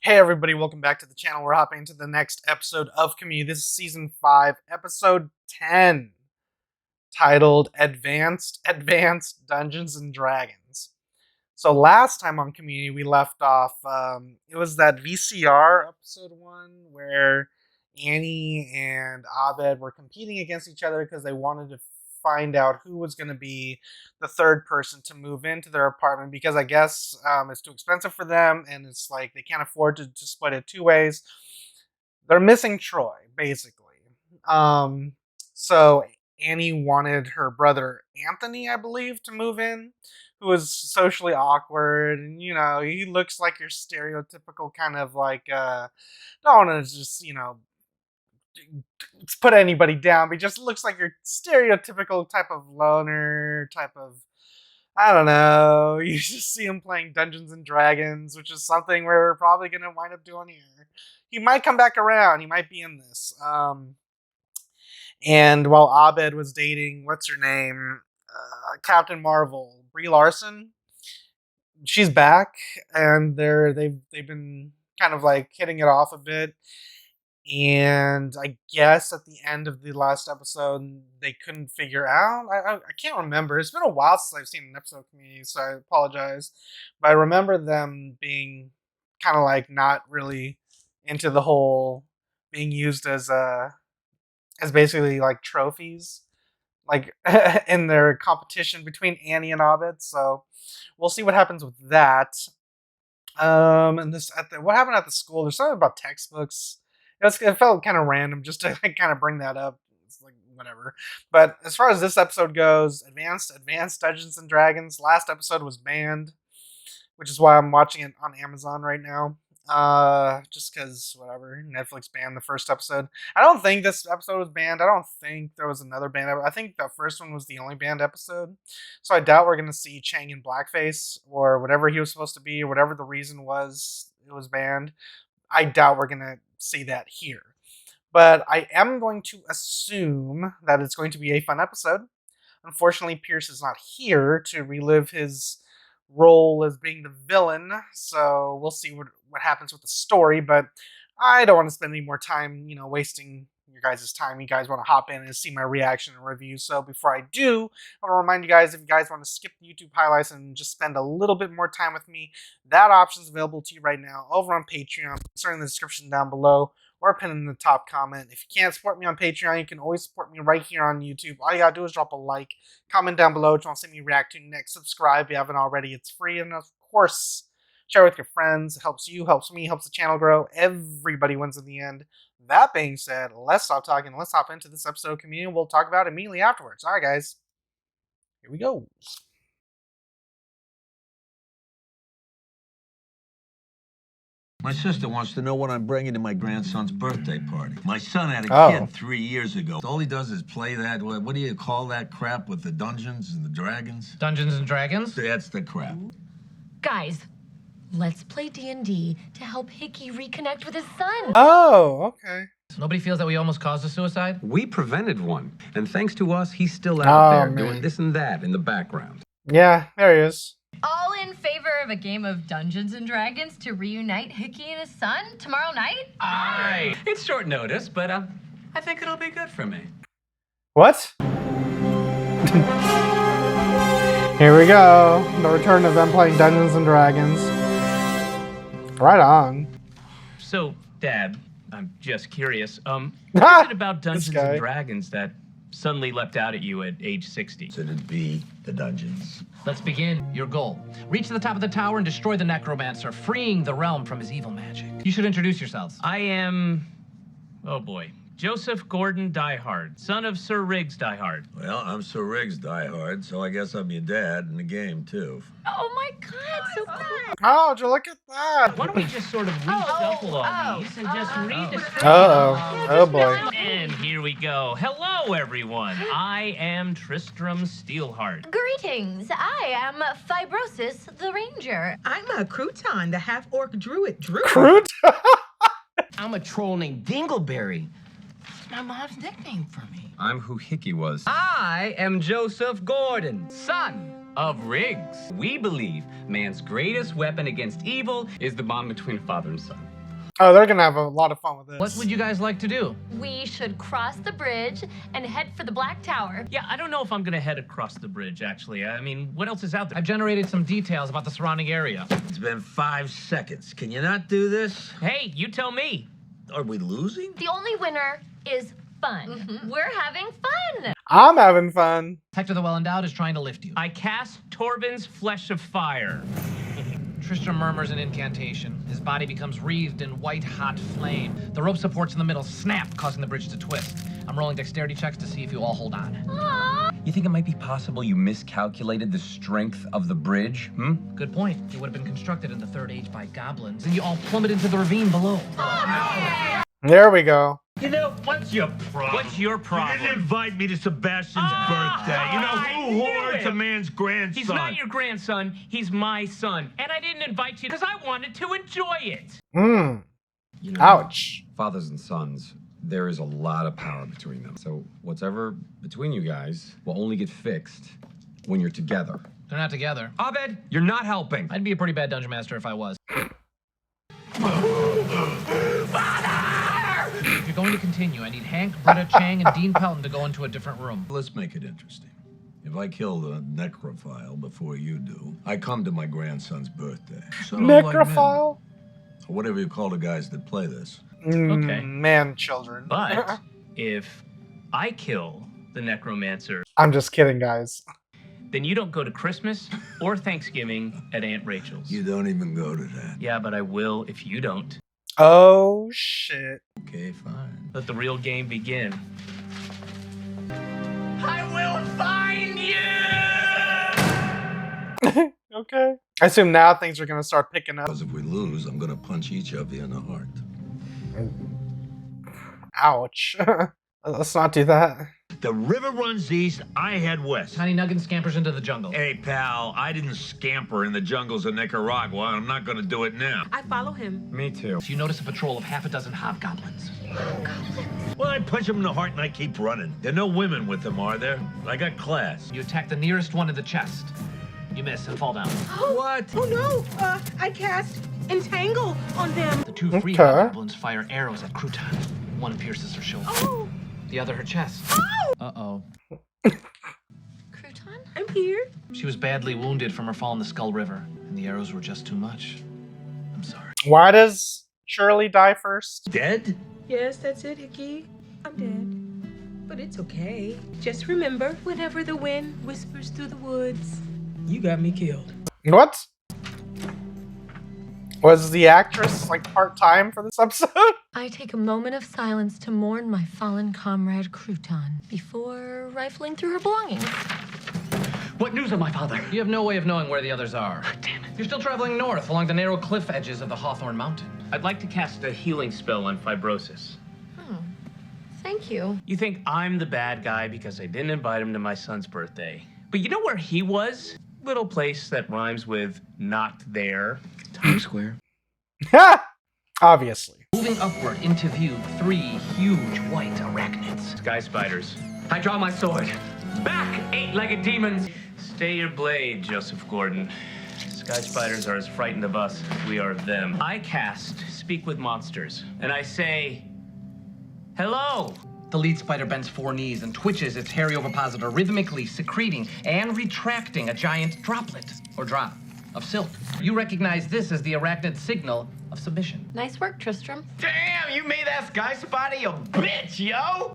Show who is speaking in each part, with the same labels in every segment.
Speaker 1: Hey everybody, welcome back to the channel. We're hopping into the next episode of Community. This is Season 5, Episode 10, titled Advanced Dungeons and Dragons. So last time on Community, we left off, it was that VCR Episode 1, where Annie and Abed were competing against each other because they wanted to find out who was going to be the third person to move into their apartment, because I guess it's too expensive for them and it's like they can't afford to split it two ways. They're missing Troy, basically. So Annie wanted her brother Anthony, I believe, to move in, who was socially awkward, and he looks like your stereotypical kind of like don't want to just put anybody down, but he just looks like your stereotypical type of loner, type of, I don't know. You just see him playing Dungeons and Dragons, which is something we're probably going to wind up doing here. He might come back around. He might be in this. And while Abed was dating, what's her name? Captain Marvel, Brie Larson. She's back, and they've been kind of like hitting it off a bit. And I guess at the end of the last episode, they couldn't figure out. I can't remember. It's been a while since I've seen an episode of Community, so I apologize. But I remember them being kind of like not really into the whole being used as basically like trophies, like in their competition between Annie and Abed. So we'll see what happens with that. And what happened at the school? There's something about textbooks. It felt kind of random just to kind of bring that up. It's like whatever. But as far as this episode goes, Advanced Dungeons and Dragons. Last episode was banned, which is why I'm watching it on Amazon right now. Just because whatever, Netflix banned the first episode. I don't think this episode was banned. I don't think there was another banned episode. I think the first one was the only banned episode. So I doubt we're gonna see Chang in blackface or whatever he was supposed to be, or whatever the reason was it was banned. I doubt we're gonna see that here. But I am going to assume that it's going to be a fun episode. Unfortunately, Pierce is not here to relive his role as being the villain, so we'll see what happens with the story. But I don't want to spend any more time, wasting your guys' time. You guys want to hop in and see my reaction and review. So before I do, I want to remind you guys, if you guys want to skip the YouTube highlights and just spend a little bit more time with me, that option is available to you right now over on Patreon. It's in the description down below, or pinned in the top comment. If you can't support me on Patreon, you can always support me right here on YouTube. All you gotta do is drop a like, comment down below what you want to see me react to next, subscribe if you haven't already. It's free, and of course, share with your friends. It helps you, helps me, helps the channel grow. Everybody wins in the end. That being said, let's stop talking. Let's hop into this episode of Community. We'll talk about it immediately afterwards. All right, guys. Here we go.
Speaker 2: My sister wants to know what I'm bringing to my grandson's birthday party. My son had a kid 3 years ago. All he does is play that, what do you call that crap with the Dungeons and the Dragons?
Speaker 3: Dungeons and Dragons?
Speaker 2: That's the crap.
Speaker 4: Guys, let's play D&D to help Hickey reconnect with his son.
Speaker 1: Oh, okay.
Speaker 3: Nobody feels that we almost caused a suicide?
Speaker 5: We prevented one. And thanks to us, he's still out there
Speaker 1: man.
Speaker 5: doing this and that in the background.
Speaker 1: Yeah, there he is.
Speaker 4: All in favor of a game of Dungeons and Dragons to reunite Hickey and his son tomorrow night?
Speaker 6: Aye. It's short notice, but I think it'll be good for me.
Speaker 1: What? Here we go. The return of them playing Dungeons and Dragons. Right on.
Speaker 6: So, Dad, I'm just curious. What is it about Dungeons and Dragons that suddenly leapt out at you at age 60?
Speaker 2: So it'd be the dungeons.
Speaker 3: Let's begin. Your goal. Reach to the top of the tower and destroy the necromancer, freeing the realm from his evil magic. You should introduce yourselves.
Speaker 6: I am... oh boy. Joseph Gordon Diehard, son of Sir Riggs Diehard.
Speaker 2: Well, I'm Sir Riggs Diehard, so I guess I'm your dad in the game, too.
Speaker 4: Oh my God, so cool.
Speaker 1: Oh, look at that.
Speaker 6: Why don't we just sort of reshuffle all these and just redistribute
Speaker 1: Uh-oh. Oh, boy.
Speaker 6: And here we go. Hello, everyone. I am Tristram Steelheart.
Speaker 4: Greetings, I am Fibrosis the Ranger.
Speaker 7: I'm a Crouton, the half-orc druid.
Speaker 1: Crude?
Speaker 3: I'm a troll named Dingleberry. My mom's nickname for me.
Speaker 5: I'm who Hickey was.
Speaker 8: I am Joseph Gordon, son of Riggs. We believe man's greatest weapon against evil is the bond between a father and son.
Speaker 1: Oh, they're gonna have a lot of fun with this.
Speaker 3: What would you guys like to do?
Speaker 4: We should cross the bridge and head for the Black Tower.
Speaker 6: Yeah, I don't know if I'm gonna head across the bridge, actually. I mean, what else is out there?
Speaker 3: I've generated some details about the surrounding area.
Speaker 2: It's been 5 seconds. Can you not do this?
Speaker 6: Hey, you tell me.
Speaker 2: Are we losing?
Speaker 4: The only winner is fun. We're having fun.
Speaker 1: I'm having fun.
Speaker 3: Hector the Well-Endowed is trying to lift you.
Speaker 6: I cast Torvin's Flesh of Fire.
Speaker 3: Tristram murmurs an incantation. His body becomes wreathed in white-hot flame. The rope supports in the middle snap, causing the bridge to twist. I'm rolling dexterity checks to see if you all hold on.
Speaker 4: Aww.
Speaker 9: You think it might be possible you miscalculated the strength of the bridge?
Speaker 3: Good point. It would have been constructed in the Third Age by goblins, and you all plummet into the ravine below.
Speaker 1: There we go.
Speaker 2: You know, what's your problem?
Speaker 6: What's your problem?
Speaker 2: You didn't invite me to Sebastian's birthday. You know,
Speaker 6: I
Speaker 2: who
Speaker 6: knew
Speaker 2: hoards
Speaker 6: it.
Speaker 2: a man's grandson?
Speaker 6: He's not your grandson, he's my son. And I didn't invite you because I wanted to enjoy it.
Speaker 1: Mm.
Speaker 5: You know,
Speaker 1: Ouch.
Speaker 5: fathers and sons, there is a lot of power between them. So whatever between you guys will only get fixed when you're together.
Speaker 3: They're not together.
Speaker 9: Abed, you're not helping.
Speaker 3: I'd be a pretty bad dungeon master if I was. If you're going to continue, I need Hank, Britta, Chang, and Dean Pelton to go into a different room.
Speaker 2: Let's make it interesting. If I kill the necrophile before you do, I come to my grandson's birthday. Sort of like men,
Speaker 1: Necrophile?
Speaker 2: or whatever you call the guys that play this.
Speaker 6: Okay.
Speaker 1: Man, children.
Speaker 6: But if I kill the necromancer,
Speaker 1: I'm just kidding, guys.
Speaker 6: then you don't go to Christmas or Thanksgiving at Aunt Rachel's.
Speaker 2: You don't even go to that.
Speaker 6: Yeah, but I will if you don't.
Speaker 1: Oh, shit.
Speaker 2: Okay, fine.
Speaker 6: Let the real game begin. I will find you!
Speaker 1: Okay. I assume now things are gonna start picking up.
Speaker 2: Because if we lose, I'm gonna punch each of you in the heart.
Speaker 1: Ouch. Let's not do that.
Speaker 2: The river runs east, I head west.
Speaker 3: Tiny Nuggin scampers into the jungle.
Speaker 2: Hey, pal, I didn't scamper in the jungles of Nicaragua, and I'm not gonna do it now.
Speaker 7: I follow him.
Speaker 5: Me too.
Speaker 3: You notice a patrol of half a dozen hobgoblins.
Speaker 2: Well, I punch them in the heart and I keep running. There are no women with them, are there? I got class.
Speaker 3: You attack the nearest one in the chest. You miss and fall down.
Speaker 5: What?
Speaker 7: Oh no! I cast Entangle on them.
Speaker 3: The two free
Speaker 1: Okay.
Speaker 3: hobgoblins fire arrows at Crouton. One pierces her shoulder.
Speaker 7: Oh!
Speaker 3: The other her chest.
Speaker 7: Oh!
Speaker 3: Uh-oh.
Speaker 4: Crouton?
Speaker 7: I'm here.
Speaker 3: She was badly wounded from her fall in the Skull River, and the arrows were just too much. I'm sorry.
Speaker 1: Why does Shirley die first?
Speaker 2: Dead?
Speaker 7: Yes, that's it, Hickey. I'm dead. But it's okay. Just remember, whenever the wind whispers through the woods, you got me killed.
Speaker 1: What? Was the actress like part-time for this episode?
Speaker 4: I take a moment of silence to mourn my fallen comrade Crouton before rifling through her belongings.
Speaker 8: What news of my father?
Speaker 3: You have no way of knowing where the others are. Damn it. You're still traveling north along the narrow cliff edges of the Hawthorn Mountain.
Speaker 6: I'd like to cast a healing spell on fibrosis.
Speaker 4: Thank you.
Speaker 6: You think I'm the bad guy because I didn't invite him to my son's birthday. But you know where he was? Little place that rhymes with not there.
Speaker 5: Times Square.
Speaker 1: Obviously.
Speaker 3: Moving upward into view, 3 huge white arachnids.
Speaker 6: Sky spiders.
Speaker 8: I draw my sword. Back, eight-legged demons!
Speaker 6: Stay your blade, Joseph Gordon. Sky spiders are as frightened of us as we are of them. I cast Speak with Monsters, and I say, hello.
Speaker 3: The lead spider bends 4 knees and twitches its hairy ovipositor, rhythmically secreting and retracting a giant droplet, or drop, of silk. You recognize this as the arachnid signal of submission.
Speaker 4: Nice work, Tristram.
Speaker 8: Damn, you made that sky spider a bitch, yo!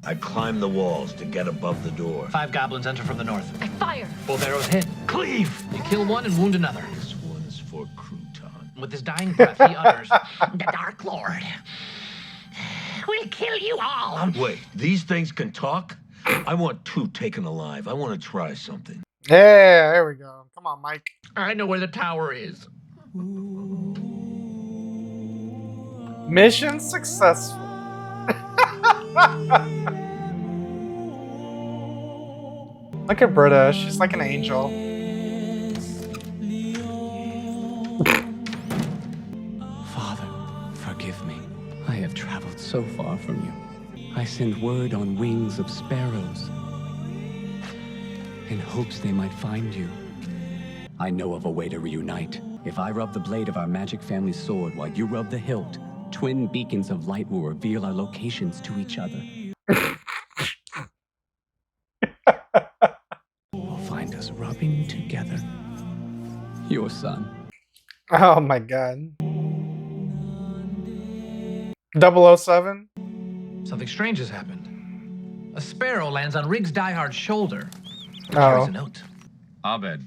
Speaker 2: I climb the walls to get above the door.
Speaker 3: 5 goblins enter from the north.
Speaker 4: I fire.
Speaker 3: Both arrows hit.
Speaker 8: Cleave!
Speaker 3: You kill one and wound another.
Speaker 2: This one's for Crouton.
Speaker 3: With his dying breath, he utters,
Speaker 8: The Dark Lord will kill you all.
Speaker 2: Wait, these things can talk? I want 2 taken alive. I want to try something.
Speaker 1: Yeah, there we go. Come on, Mike.
Speaker 3: I know where the tower is.
Speaker 1: Mission successful. Look at Britta. She's like an angel.
Speaker 10: Father, forgive me. I have traveled so far from you. I send word on wings of sparrows in hopes they might find you. I know of a way to reunite. If I rub the blade of our magic family sword while you rub the hilt, twin beacons of light will reveal our locations to each other. Will find us rubbing together. Your son.
Speaker 1: Oh my god. 007?
Speaker 3: Something strange has happened. A sparrow lands on Riggs Diehard's shoulder. It
Speaker 1: Oh.
Speaker 3: carries a note.
Speaker 5: Abed,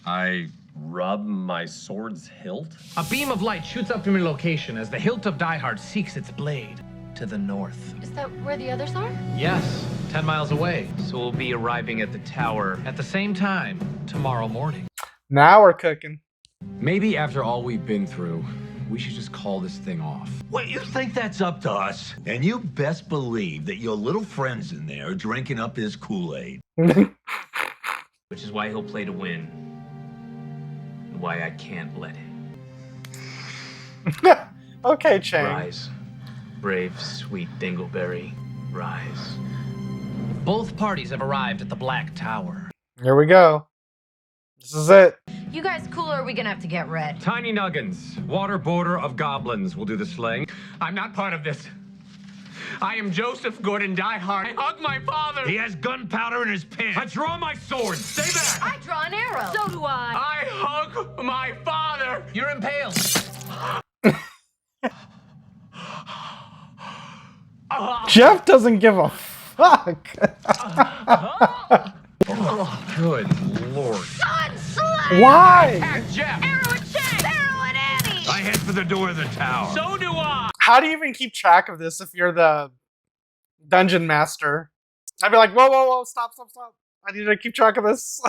Speaker 5: I rub my sword's hilt?
Speaker 3: A beam of light shoots up from your location as the hilt of Diehard seeks its blade to the north.
Speaker 4: Is that where the others are?
Speaker 3: Yes, 10 miles away.
Speaker 6: So we'll be arriving at the tower.
Speaker 3: At the same time, tomorrow morning.
Speaker 1: Now we're cooking.
Speaker 5: Maybe after all we've been through, we should just call this thing off.
Speaker 2: Well, you think that's up to us? And you best believe that your little friends in there are drinking up his Kool-Aid.
Speaker 6: Which is why he'll play to win. And why I can't let him.
Speaker 1: Okay, Chang.
Speaker 6: Rise. Brave, sweet Dingleberry. Rise.
Speaker 3: Both parties have arrived at the Black Tower.
Speaker 1: Here we go. This is it.
Speaker 11: You guys cool or are we gonna have to get red?
Speaker 5: Tiny Nuggins, water border of goblins will do the slaying.
Speaker 6: I'm not part of this. I am Joseph Gordon Diehard. I hug my father.
Speaker 2: He has gunpowder in his pants.
Speaker 5: I draw my sword. Stay back.
Speaker 11: I draw an arrow. So do I.
Speaker 6: I hug my father.
Speaker 3: You're impaled.
Speaker 1: Jeff doesn't give a fuck.
Speaker 5: Good lord.
Speaker 11: Sun slay!
Speaker 1: Why?
Speaker 6: Attack Jeff.
Speaker 11: Arrow at Chang! Arrow at Annie!
Speaker 2: I head for the door of the tower.
Speaker 6: So do I.
Speaker 1: How do you even keep track of this if you're the dungeon master? I'd be like, whoa, whoa, whoa, stop, stop, stop. I need to keep track of this.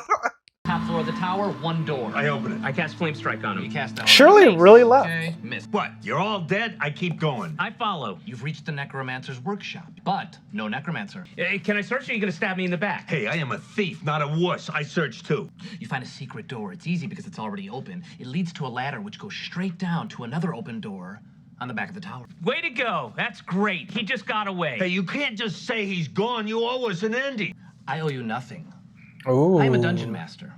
Speaker 3: Top floor of the tower, one door.
Speaker 2: I open it.
Speaker 6: I cast Flame Strike on
Speaker 3: You
Speaker 6: him.
Speaker 3: cast down.
Speaker 1: Surely it really left.
Speaker 3: Okay, miss.
Speaker 2: What? You're all dead? I keep going.
Speaker 6: I follow.
Speaker 3: You've reached the necromancer's workshop, but no necromancer.
Speaker 6: Can I search or are you going to stab me in the back?
Speaker 2: Hey, I am a thief, not a wuss. I search too.
Speaker 3: You find a secret door. It's easy because it's already open. It leads to a ladder which goes straight down to another open door on the back of the tower.
Speaker 6: Way to go. That's great. He just got away.
Speaker 2: Hey, you can't just say he's gone. You owe us an ending.
Speaker 3: I owe you nothing.
Speaker 1: Ooh.
Speaker 3: I am a dungeon master.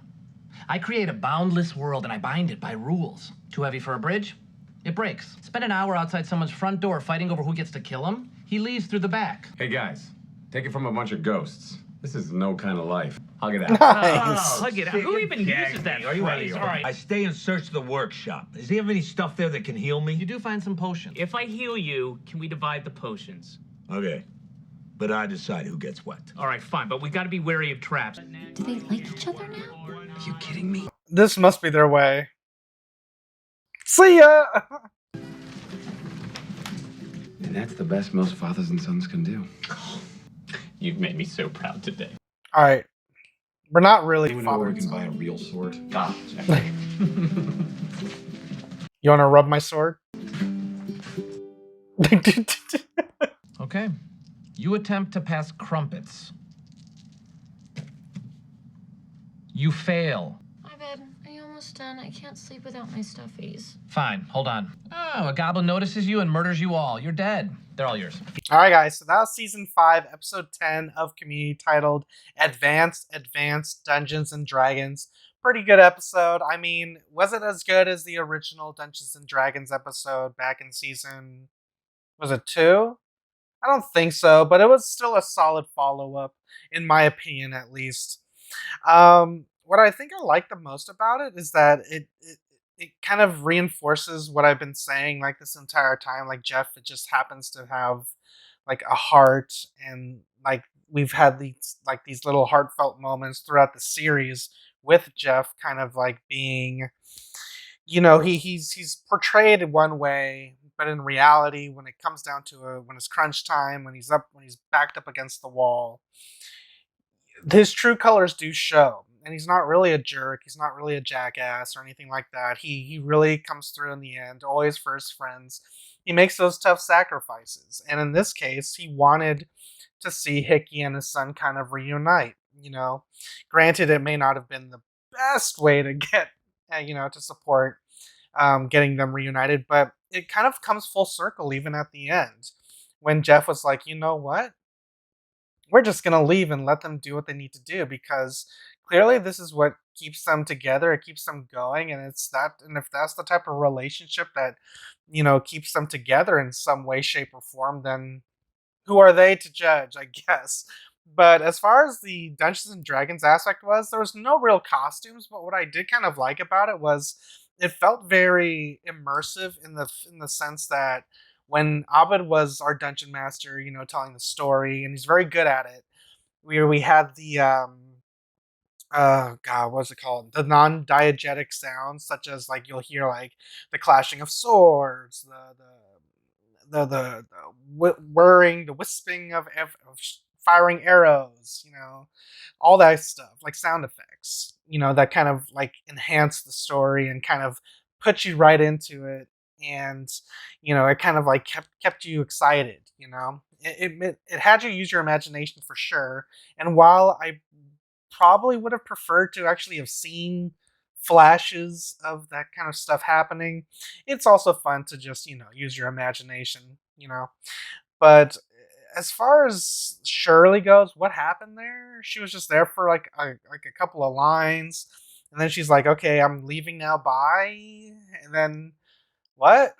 Speaker 3: I create a boundless world and I bind it by rules. Too heavy for a bridge? It breaks. Spend an hour outside someone's front door fighting over who gets to kill him? He leaves through the back.
Speaker 5: Hey guys, take it from a bunch of ghosts. This is no kind of life. I'll get out.
Speaker 1: Nice.
Speaker 6: Hug it out. Who even uses that
Speaker 2: Are you
Speaker 6: phrase?
Speaker 2: ready?
Speaker 6: All right.
Speaker 2: I stay and search the workshop. Does he have any stuff there that can heal me?
Speaker 3: You do find some potions.
Speaker 6: If I heal you, can we divide the potions?
Speaker 2: Okay. But I decide who gets what.
Speaker 6: All right, fine, but we got to be wary of traps.
Speaker 4: Do they like each other now?
Speaker 3: Are you kidding me?
Speaker 1: This must be their way. See ya!
Speaker 5: And that's the best most fathers and sons can do.
Speaker 6: You've made me so proud today.
Speaker 1: Alright. We're not really
Speaker 5: Anyone know where we
Speaker 1: father.
Speaker 5: can buy a real sword?
Speaker 1: You wanna rub my sword?
Speaker 3: Okay. You attempt to pass crumpets. You fail.
Speaker 4: My bad. Are you almost done? I can't sleep without my stuffies.
Speaker 3: Fine, hold on. Oh, a goblin notices you and murders you all. You're dead. They're all yours.
Speaker 1: Alright guys, so that was season 5, episode 10 of Community, titled Advanced Dungeons and Dragons. Pretty good episode. I mean, was it as good as the original Dungeons and Dragons episode back in season, was it 2? I don't think so, but it was still a solid follow-up, in my opinion at least. What I think I like the most about it is that it kind of reinforces what I've been saying like this entire time. Like Jeff, it just happens to have like a heart, and like we've had these little heartfelt moments throughout the series with Jeff, kind of like being, you know, he's portrayed in one way, but in reality, when it comes down to when it's crunch time, when he's backed up against the wall, his true colors do show. And he's not really a jerk. He's not really a jackass or anything like that. He really comes through in the end, always for his friends. He makes those tough sacrifices. And in this case, he wanted to see Hickey and his son kind of reunite, you know. Granted, it may not have been the best way to get, to support getting them reunited, but it kind of comes full circle even at the end. When Jeff was like, you know what? We're just going to leave and let them do what they need to do, because clearly this is what keeps them together, it keeps them going, and if that's the type of relationship that keeps them together in some way, shape, or form, then who are they to judge, I guess. But as far as the Dungeons and Dragons aspect was, there was no real costumes, but what I did kind of like about it was it felt very immersive in the sense that when Abed was our dungeon master, telling the story, and he's very good at it. We had the God, what's it called? The non-diegetic sounds, such as like you'll hear like the clashing of swords, the whirring, the wisping of firing arrows, all that stuff, like sound effects, that kind of like enhance the story and kind of put you right into it, and it kind of like kept you excited. It had you use your imagination for sure. And while I probably would have preferred to actually have seen flashes of that kind of stuff happening, it's also fun to just use your imagination. But as far as Shirley goes, what happened there? She was just there for like a couple of lines, and then she's like, "Okay, I'm leaving now. Bye." And then what?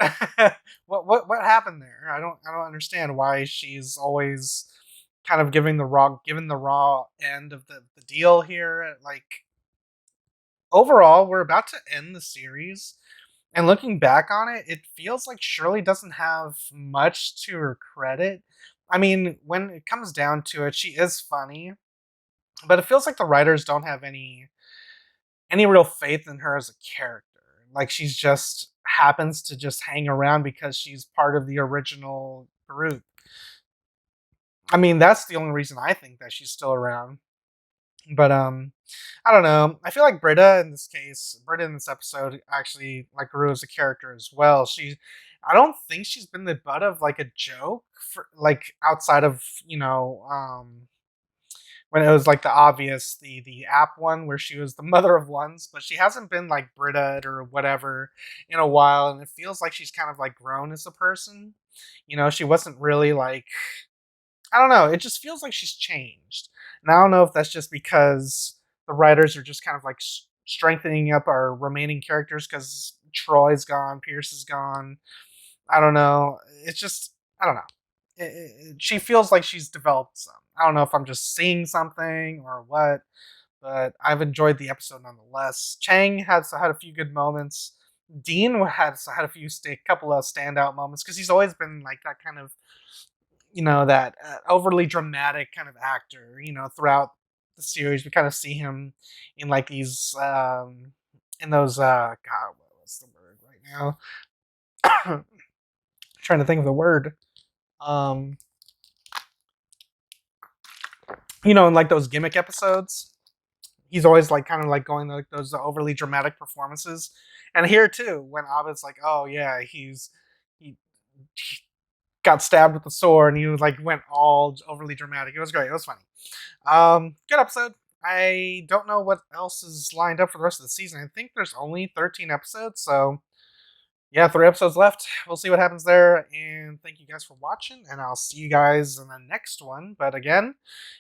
Speaker 1: What happened there? I don't understand why she's always kind of given the raw end of the deal here. Like overall, we're about to end the series, and looking back on it, it feels like Shirley doesn't have much to her credit. I mean, when it comes down to it, she is funny, but it feels like the writers don't have any real faith in her as a character. Like she's just happens to just hang around because she's part of the original group. I mean, that's the only reason I think that she's still around. But I don't know. I feel like Britta in this episode actually like grew as a character as well. I don't think she's been the butt of like a joke for like outside of when it was like the app one where she was the mother of ones, but she hasn't been like Britta or whatever in a while, and it feels like she's kind of like grown as a person. She wasn't really like, I don't know. It just feels like she's changed, and I don't know if that's just because the writers are just kind of like strengthening up our remaining characters because Troy's gone, Pierce is gone. I don't know. It's just I don't know. She feels like she's developed some. I don't know if I'm just seeing something or what, but I've enjoyed the episode nonetheless. Chang has had a few good moments. Dean has had a couple of standout moments because he's always been like that kind of that overly dramatic kind of actor. Throughout the series, we kind of see him in like these in those God, what's the word right now? Trying to think of the word. Um, in like those gimmick episodes, he's always like kind of like going like those overly dramatic performances. And here too, when Abed's like, "Oh yeah, he got stabbed with a sword," and he was like went all overly dramatic. It was great. It was funny. Good episode. I don't know what else is lined up for the rest of the season. I think there's only 13 episodes, so yeah, 3 episodes left. We'll see what happens there. And thank you guys for watching, and I'll see you guys in the next one. But again,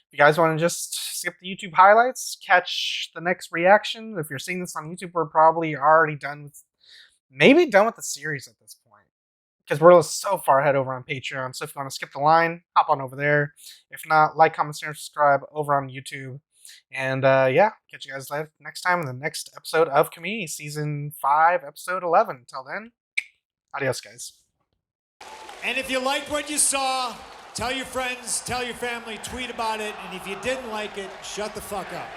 Speaker 1: if you guys want to just skip the YouTube highlights, catch the next reaction. If you're seeing this on YouTube, we're probably already maybe done with the series at this point, because we're so far ahead over on Patreon. So if you want to skip the line, hop on over there. If not, like, comment, share, and subscribe over on YouTube. And yeah, catch you guys later next time in the next episode of Community, Season 5, Episode 11. Until then, adios, guys.
Speaker 12: And if you liked what you saw, tell your friends, tell your family, tweet about it. And if you didn't like it, shut the fuck up.